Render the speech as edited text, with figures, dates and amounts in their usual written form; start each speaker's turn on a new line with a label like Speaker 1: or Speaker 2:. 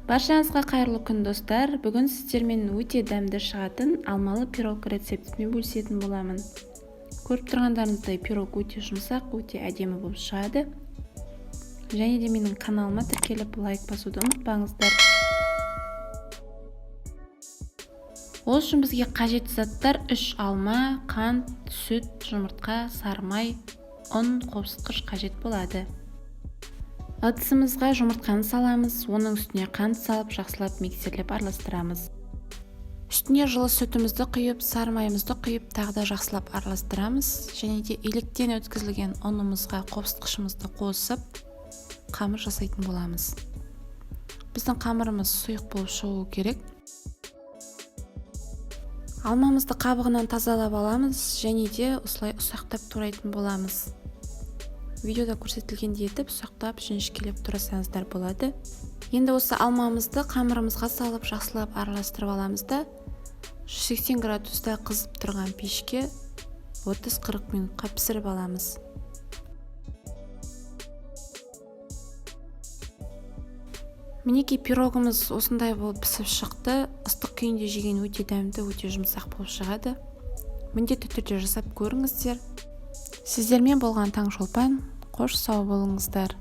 Speaker 1: Баршаңызға қайырлы күн достар. Бүгін сіздермен өте дәмді шығатын алмалы пирог рецептімен бөлісетін боламын. Көріп тұрғандарыңыздай пирог өте жұмсақ, өте әдемі болып шығады. Және де менің каналыма тіркеліп лайк басуды ұмытпаңыздар. Ол үшін бізге қажетті заттар 3 алма, қант, сүт, жұмыртқа, сары май, ұн, қобызғыш қажет болады. Ыдысымызға жұмыртқаны саламыз, оның үстіне қант салып, жақсылап миксерлеп араластырамыз. Үстіне жылы сүтімізді құйып, сары майымызды құйып, тағы да жақсылап араластырамыз. Және де електен өткізілген ұнымызға қобызғышымызды қосып, қамыр жасайтын боламыз. Біздің қамырымыз сұйық болып шығуы керек. Алмамызды қабығынан тазалап аламыз, және де осылай ұсақтап турайтын боламыз. Видеода көрсетілгендей етіп ұсақтап жіңішкелеп турасаңыздар болады. Енді осы алмамызды қамырымызға салып жақсылап араластырып аламыз да 180 градуста қызып тұрған пешке 30-40 минутқа пісіріп аламыз. Мінекей пирогымыз осындай болып пісіп шықты. Ыстық күйінде жеген өте дәмді, өте жұмсақ болып шығады. Міндетті түрде жасап көріңіздер. Сіздермен болған Таңшолпан. Қош сау болыңыздар.